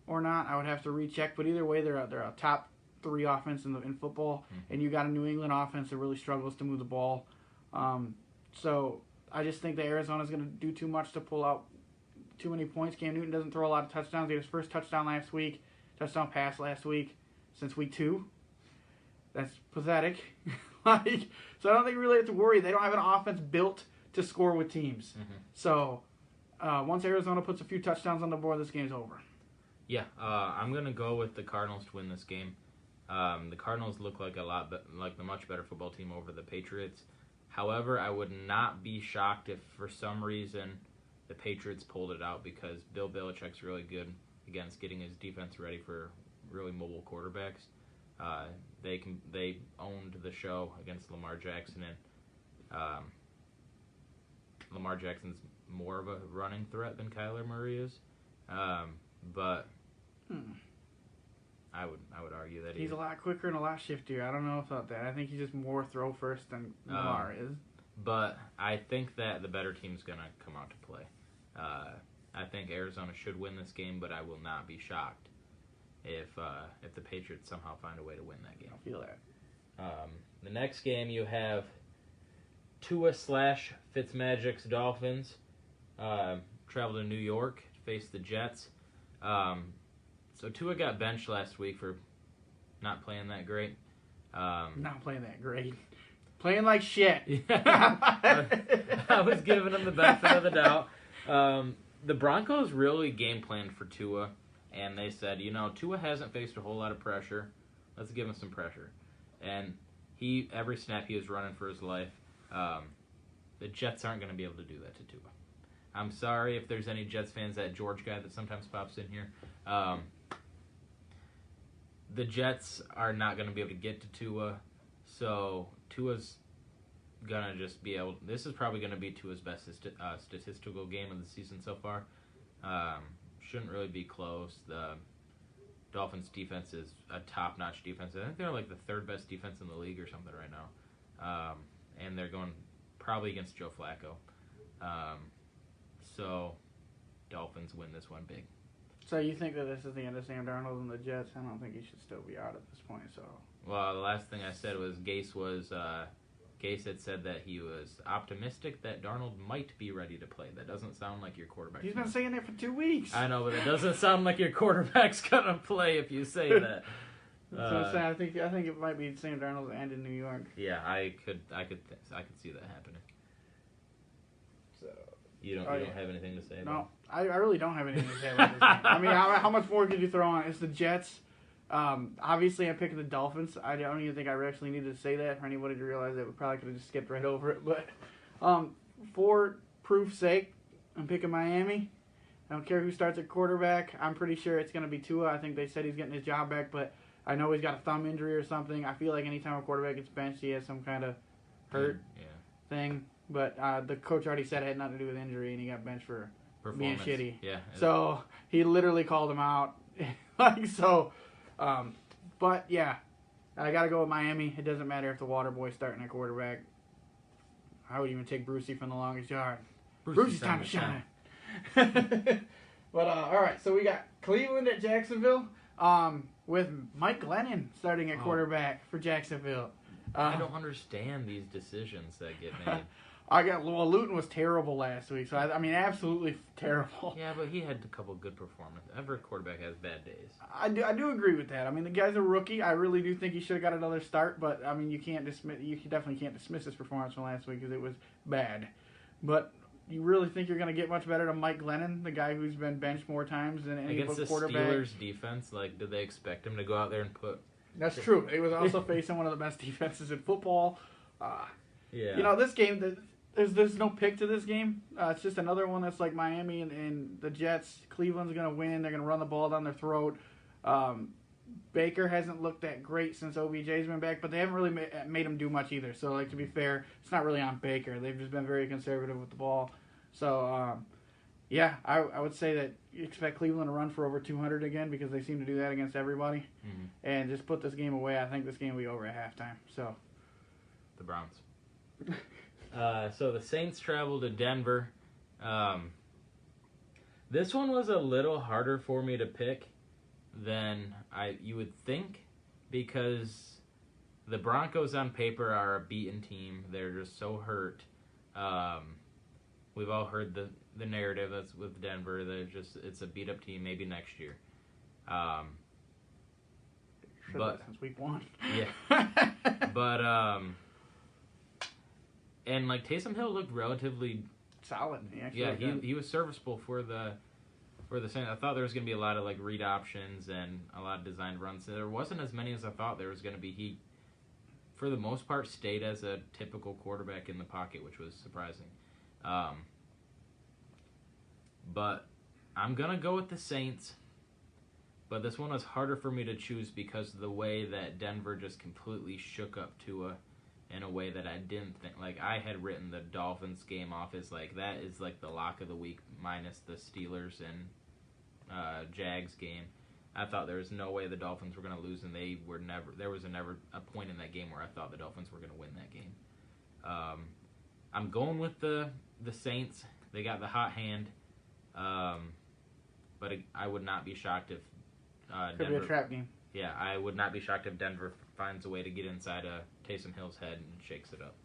or not. I would have to recheck. But either way, they're a top 3 offense in football. Mm-hmm. And you got a New England offense that really struggles to move the ball. So I just think that Arizona's going to do too much to pull out too many points. Cam Newton doesn't throw a lot of touchdowns. He had his first touchdown pass last week since week 2. That's pathetic. So I don't think we really have to worry. They don't have an offense built to score with teams. Mm-hmm. So once Arizona puts a few touchdowns on the board, this game's over. Yeah, I'm going to go with the Cardinals to win this game. The Cardinals look like like the much better football team over the Patriots. However, I would not be shocked if for some reason the Patriots pulled it out because Bill Belichick's really good against getting his defense ready for really mobile quarterbacks. They owned the show against Lamar Jackson, and Lamar Jackson's more of a running threat than Kyler Murray is. But I would argue that he's a lot quicker and a lot shiftier. I don't know about that. I think he's just more throw first than Lamar is. But I think that the better team's going to come out to play. I think Arizona should win this game, but I will not be shocked if the Patriots somehow find a way to win that game. I feel that. The next game you have Tua / Fitzmagic's Dolphins travel to New York to face the Jets. So Tua got benched last week for not playing that great. Not playing that great. Playing like shit. I was giving him the benefit of the doubt. The Broncos really game planned for Tua, and they said, Tua hasn't faced a whole lot of pressure. Let's give him some pressure. And every snap he was running for his life. The Jets aren't going to be able to do that to Tua. I'm sorry if there's any Jets fans, that George guy that sometimes pops in here. The Jets are not going to be able to get to Tua, So Tua's gonna just be able. This is probably gonna be Tua's best statistical game of the season so far. Shouldn't really be close. The Dolphins' defense is a top-notch defense. I think they're like the third best defense in the league or something right now, and they're going probably against Joe Flacco. So Dolphins win this one big. So you think that this is the end of Sam Darnold and the Jets? I don't think he should still be out at this point. So. Well, the last thing I said was Gase had said that he was optimistic that Darnold might be ready to play. That doesn't sound like your quarterback. He's been saying that for 2 weeks. I know, but it doesn't sound like your quarterback's gonna play if you say that. That's what I'm saying. I think it might be Sam Darnold and in New York. Yeah, I could see that happening. So you don't have anything to say about it? No, I really don't have anything to say about this game. I mean, how much more could you throw on? It's the Jets. Obviously, I'm picking the Dolphins. I don't even think I actually needed to say that for anybody to realize that we probably could have just skipped right over it. But for proof's sake, I'm picking Miami. I don't care who starts at quarterback. I'm pretty sure it's going to be Tua. I think they said he's getting his job back, but I know he's got a thumb injury or something. I feel like anytime a quarterback gets benched, he has some kind of hurt thing. But the coach already said it had nothing to do with injury, and he got benched for being shitty. Yeah. So he literally called him out. But yeah, I got to go with Miami. It doesn't matter if the water boy's starting at quarterback. I would even take Brucey from the longest yard. Brucey's time to shine. But all right, so we got Cleveland at Jacksonville with Mike Glennon starting at quarterback for Jacksonville. I don't understand these decisions that get made. Luton was terrible last week, so I mean, absolutely terrible. Yeah, but he had a couple good performances. Every quarterback has bad days. I do agree with that. I mean, the guy's a rookie. I really do think he should have got another start, but I mean, you definitely can't dismiss his performance from last week because it was bad. But you really think you're going to get much better than Mike Glennon, the guy who's been benched more times than any against quarterback? Against the Steelers defense, did they expect him to go out there and put? That's true. He was also facing one of the best defenses in football. Yeah. This game, there's no pick to this game. It's just another one that's like Miami and the Jets. Cleveland's going to win. They're going to run the ball down their throat. Baker hasn't looked that great since OBJ's been back, but they haven't really made him do much either. So, to be fair, it's not really on Baker. They've just been very conservative with the ball. So, I would say that you expect Cleveland to run for over 200 again because they seem to do that against everybody. Mm-hmm. And just put this game away. I think this game will be over at halftime. So, the Browns. So the Saints travel to Denver. This one was a little harder for me to pick than you would think because the Broncos on paper are a beaten team. They're just so hurt. We've all heard the narrative that's with Denver. It's a beat up team maybe next year. But since week 1. Yeah. But and Taysom Hill looked relatively solid. He was serviceable for the Saints. I thought there was going to be a lot of read options and a lot of designed runs. There wasn't as many as I thought there was going to be. He, for the most part, stayed as a typical quarterback in the pocket, which was surprising. But I'm gonna go with the Saints. But this one was harder for me to choose because of the way that Denver just completely shook up Tua in a way that I didn't think. I had written the Dolphins game off as that is the lock of the week minus the Steelers and Jags game. I thought there was no way the Dolphins were going to lose, and they were never. There was never a point in that game where I thought the Dolphins were going to win that game. I'm going with the Saints. They got the hot hand, but I would not be shocked if Could be a trap game. Yeah, I would not be shocked if Denver finds a way to get inside Taysom Hill's head and shakes it up.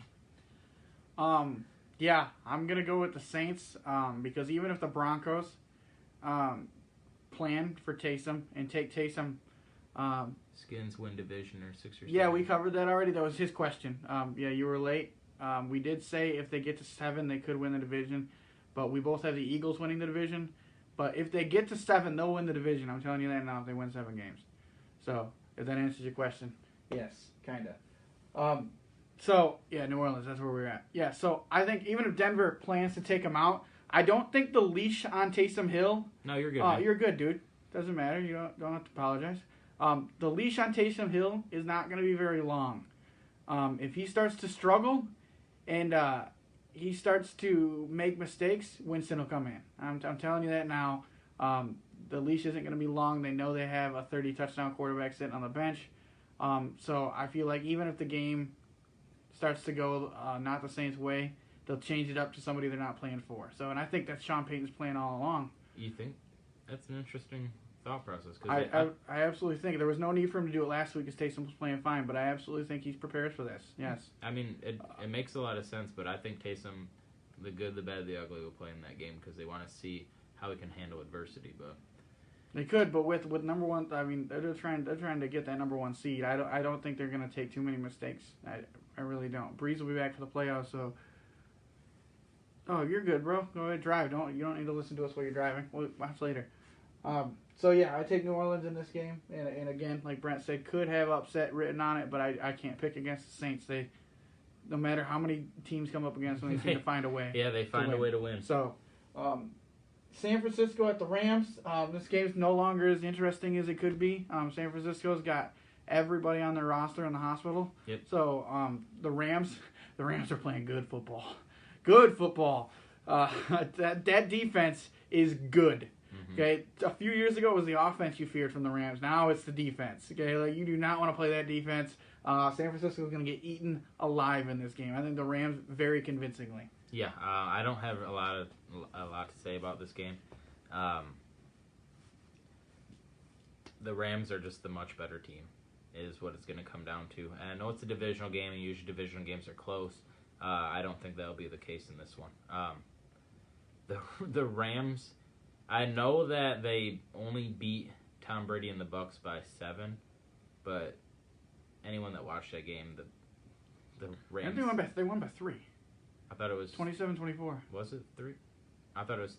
Yeah, I'm going to go with the Saints because even if the Broncos plan for Taysom and take Taysom... Skins win division or 6 or 7. Yeah, we covered that already. That was his question. Yeah, you were late. We did say if they get to 7, they could win the division. But we both have the Eagles winning the division. But if they get to 7, they'll win the division. I'm telling you that now if they win 7 games. So, if that answers your question. Yes, kind of. So, yeah, New Orleans, that's where we're at. Yeah, so I think even if Denver plans to take him out, I don't think the leash on Taysom Hill... No, you're good. You're good, dude. Doesn't matter. You don't have to apologize. The leash on Taysom Hill is not going to be very long. If he starts to struggle and he starts to make mistakes, Winston will come in. I'm telling you that now. The leash isn't going to be long. They know they have a 30-touchdown quarterback sitting on the bench. So I feel like even if the game starts to go not the Saints' way, they'll change it up to somebody they're not playing for. So, and I think that's Sean Payton's plan all along. You think? That's an interesting thought process. I absolutely think there was no need for him to do it last week because Taysom was playing fine, but I absolutely think he's prepared for this. Yes. I mean, it makes a lot of sense, but I think Taysom, the good, the bad, the ugly, will play in that game because they want to see how he can handle adversity. But they could, but with number one, I mean, they're trying to get that number one seed. I don't think they're going to take too many mistakes. I really don't. Breeze will be back for the playoffs, so. Oh, you're good, bro. Go ahead, drive. You don't need to listen to us while you're driving. We'll watch later. So yeah, I take New Orleans in this game, and again, like Brent said, could have upset written on it, but I can't pick against the Saints. They, no matter how many teams come up against them, they seem to find a way. Yeah, they find a way to win. So, San Francisco at the Rams. This game's no longer as interesting as it could be. San Francisco's got everybody on their roster in the hospital. Yep. So the Rams are playing good football. Good football. That defense is good. Okay, a few years ago it was the offense you feared from the Rams. Now it's the defense. Okay, like you do not want to play that defense. San Francisco is going to get eaten alive in this game. I think the Rams very convincingly. Yeah, I don't have a lot to say about this game. The Rams are just the much better team, is what it's going to come down to. And I know it's a divisional game, and usually divisional games are close. I don't think that'll be the case in this one. The Rams, I know that they only beat Tom Brady and the Bucs by 7, but anyone that watched that game, the Rams. They won by 3. I thought it was 27-24. Was it 3? I thought it was.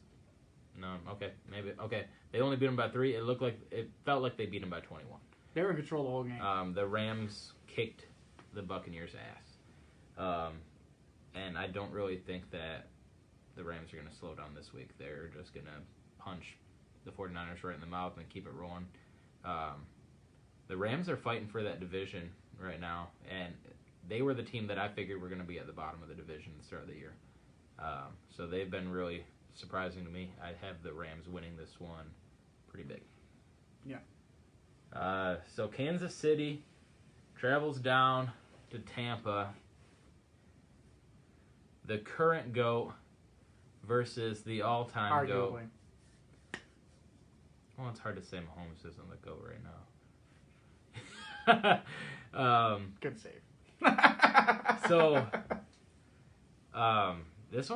No, okay, maybe okay. They only beat them by 3. It felt like they beat them by 21. They were in control the whole game. The Rams kicked the Buccaneers' ass. And I don't really think that the Rams are going to slow down this week. They're just going to punch the 49ers right in the mouth and keep it rolling. The Rams are fighting for that division right now, and they were the team that I figured were going to be at the bottom of the division at the start of the year. So they've been really surprising to me. I have the Rams winning this one pretty big. Yeah. So Kansas City travels down to Tampa. The current GOAT versus the all-time GOAT. Arguably. Well, it's hard to say Mahomes isn't the GOAT right now. Good save. So, this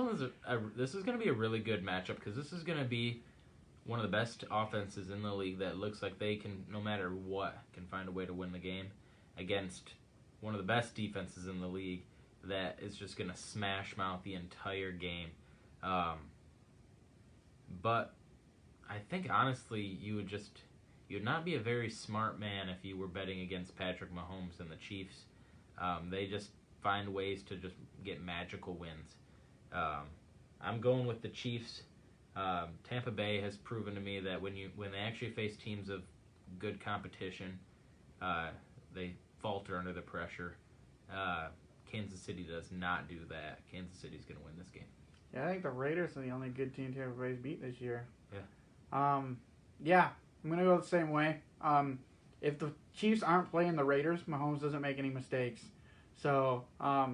is going to be a really good matchup because this is going to be one of the best offenses in the league that looks like they can, no matter what, can find a way to win the game against one of the best defenses in the league that is just going to smash mouth the entire game. But I think, honestly, you would not be a very smart man if you were betting against Patrick Mahomes and the Chiefs. They just find ways to just get magical wins. I'm going with the Chiefs. Tampa Bay has proven to me that when they actually face teams of good competition, they falter under the pressure. Kansas City does not do that. Kansas City's going to win this game. Yeah, I think the Raiders are the only good team Tampa Bay's beat this year. Yeah. Yeah, I'm going to go the same way. If the Chiefs aren't playing the Raiders, Mahomes doesn't make any mistakes. So, I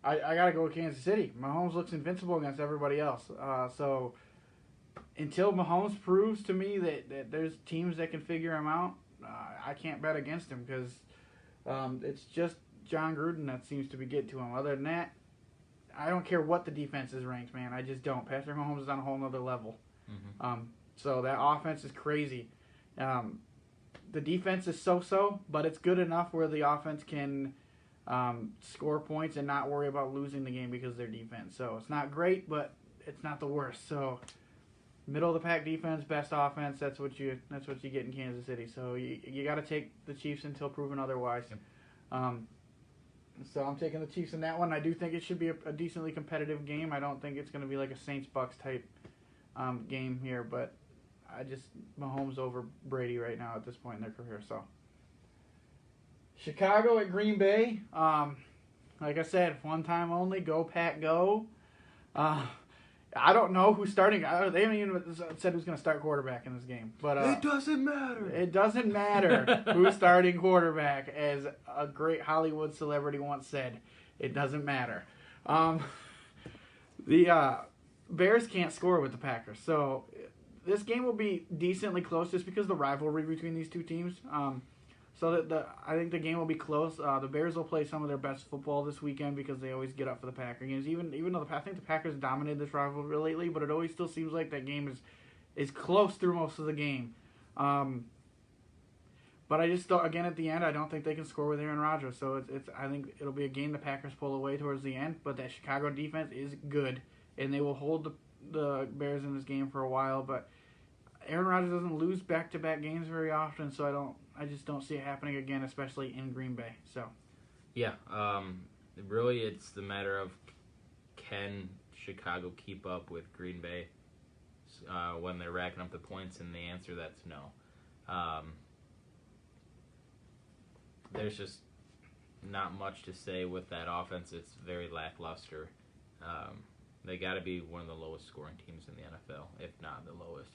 got to go with Kansas City. Mahomes looks invincible against everybody else. So, until Mahomes proves to me that there's teams that can figure him out, I can't bet against him because it's just John Gruden that seems to be getting to him. Other than that, I don't care what the defense is ranked, man. I just don't. Patrick Mahomes is on a whole nother level. Mm-hmm. So that offense is crazy. The defense is so-so, but it's good enough where the offense can score points and not worry about losing the game because of their defense. So it's not great, but it's not the worst. So middle of the pack defense, best offense. That's what you get in Kansas City. So you got to take the Chiefs until proven otherwise. Yep. So I'm taking the Chiefs in that one. I do think it should be a decently competitive game. I don't think it's going to be like a Saints-Bucks type game here, but Mahomes over Brady right now at this point in their career. So Chicago at Green Bay. Like I said, one time only. Go Pack, go. I don't know who's starting. They haven't even said who's going to start quarterback in this game. But it doesn't matter. It doesn't matter who's starting quarterback, as a great Hollywood celebrity once said. It doesn't matter. The Bears can't score with the Packers, so this game will be decently close just because of the rivalry between these two teams. So I think the game will be close. The Bears will play some of their best football this weekend because they always get up for the Packer games. Even though I think the Packers dominated this rivalry lately, but it always still seems like that game is close through most of the game. But I just don't, again, at the end, I don't think they can score with Aaron Rodgers. So I think it'll be a game the Packers pull away towards the end. But that Chicago defense is good, and they will hold the Bears in this game for a while. But Aaron Rodgers doesn't lose back-to-back games very often, so I just don't see it happening again, especially in Green Bay. So, yeah, really, it's the matter of can Chicago keep up with Green Bay when they're racking up the points, and the answer that's no. There's just not much to say with that offense. It's very lackluster. They got to be one of the lowest scoring teams in the NFL, if not the lowest.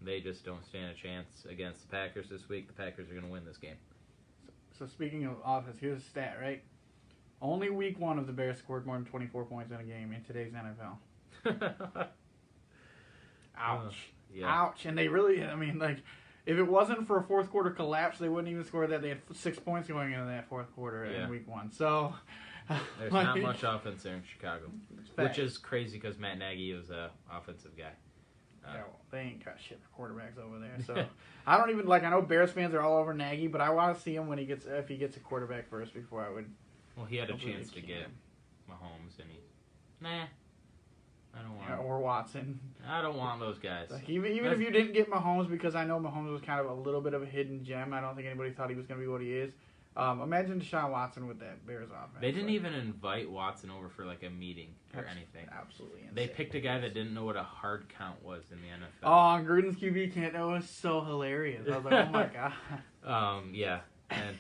They just don't stand a chance against the Packers this week. The Packers are going to win this game. So speaking of offense, here's a stat, right? Only week one of the Bears scored more than 24 points in a game in today's NFL. Ouch. Yeah. Ouch. And they really, if it wasn't for a fourth quarter collapse, they wouldn't even score that. They had 6 points going into that fourth quarter in week one. So there's not much offense there in Chicago, which is crazy because Matt Nagy is an offensive guy. Yeah, well, they ain't got shit for quarterbacks over there. So I don't even I know Bears fans are all over Nagy, but I want to see him if he gets a quarterback first before I would. Well, he had a chance to get Mahomes, and I don't want. Yeah, or Watson. I don't want those guys. Even if you didn't get Mahomes, because I know Mahomes was kind of a little bit of a hidden gem. I don't think anybody thought he was going to be what he is. Imagine Deshaun Watson with that Bears offense. They didn't even invite Watson over for a meeting or anything. Absolutely insane. They picked a guy that didn't know what a hard count was in the NFL. Oh, and Gruden's QB can't know. It was so hilarious. I was like, oh my god. Yeah, and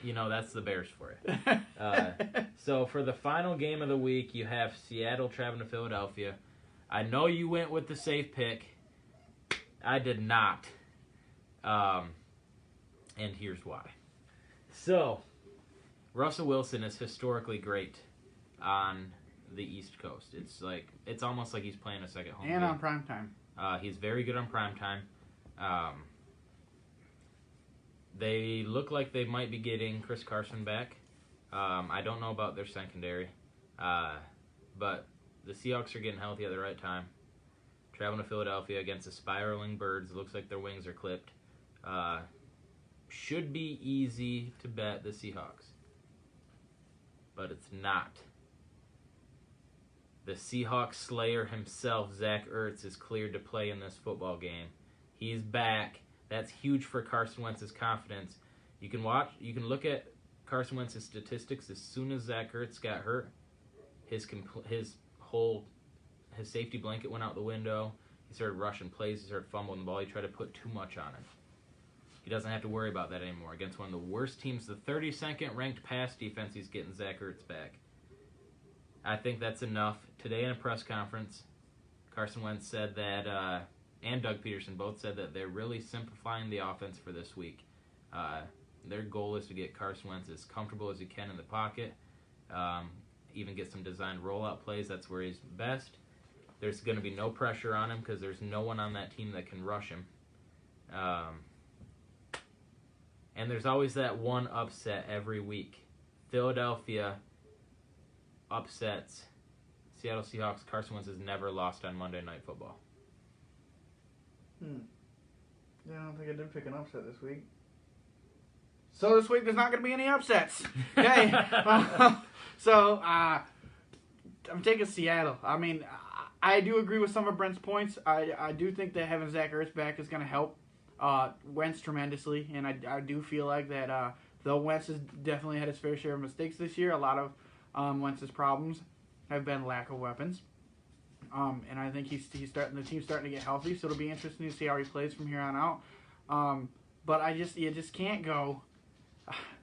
that's the Bears for you. So for the final game of the week, you have Seattle traveling to Philadelphia. I know you went with the safe pick. I did not. And here's why. So, Russell Wilson is historically great on the East Coast. It's almost like he's playing a second home game. And on primetime. He's very good on primetime. They look like they might be getting Chris Carson back. I don't know about their secondary. But the Seahawks are getting healthy at the right time. Traveling to Philadelphia against the spiraling Birds. Looks like their wings are clipped. Should be easy to bet the Seahawks. But it's not. The Seahawks slayer himself, Zach Ertz, is cleared to play in this football game. He's back. That's huge for Carson Wentz's confidence. You can look at Carson Wentz's statistics. As soon as Zach Ertz got hurt, his safety blanket went out the window. He started rushing plays. He started fumbling the ball. He tried to put too much on it. He doesn't have to worry about that anymore. Against one of the worst teams, the 32nd ranked pass defense, he's getting Zach Ertz back. I think that's enough. Today in a press conference, Carson Wentz said that, and Doug Peterson both said that they're really simplifying the offense for this week. Their goal is to get Carson Wentz as comfortable as he can in the pocket, even get some designed rollout plays. That's where he's best. There's going to be no pressure on him because there's no one on that team that can rush him. And there's always that one upset every week. Philadelphia upsets Seattle Seahawks. Carson Wentz has never lost on Monday Night Football. Yeah, I don't think I did pick an upset this week. So this week there's not going to be any upsets. Okay. So I'm taking Seattle. I do agree with some of Brent's points. I do think that having Zach Ertz back is going to help Wentz tremendously, and I do feel like that though Wentz has definitely had his fair share of mistakes this year, a lot of Wentz's problems have been lack of weapons. And I think the team's starting to get healthy, so it'll be interesting to see how he plays from here on out. But you just can't go.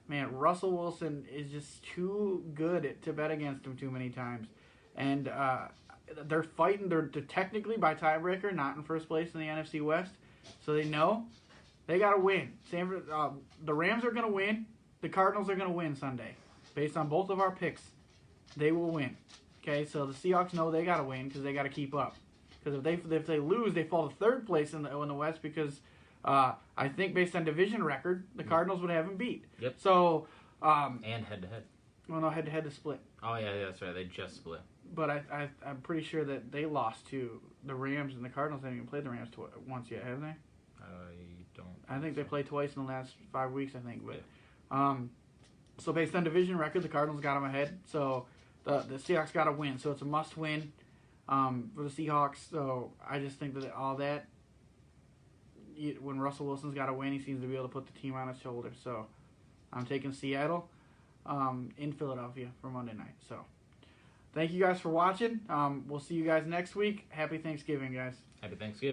Man, Russell Wilson is just too good to bet against him too many times. And they're fighting. They're technically, by tiebreaker, not in first place in the NFC West. So they know they got to win. The Rams are going to win. The Cardinals are going to win Sunday. Based on both of our picks, they will win. Okay, so the Seahawks know they got to win because they got to keep up. Because if they lose, they fall to third place in the West because I think based on division record, the Cardinals would have them beat. Yep. So and head-to-head. Well, no, head-to-head is split. Oh, yeah, that's right. They just split. But I'm pretty sure that they lost to the Rams, and the Cardinals haven't even played the Rams once yet, have they? I think they played twice in the last 5 weeks, I think. But so based on division record, the Cardinals got them ahead. So the Seahawks got to win. So it's a must-win for the Seahawks. So I just think that all that, when Russell Wilson's got to win, he seems to be able to put the team on his shoulders. So I'm taking Seattle in Philadelphia for Monday night. So thank you guys for watching. We'll see you guys next week. Happy Thanksgiving, guys. Happy Thanksgiving.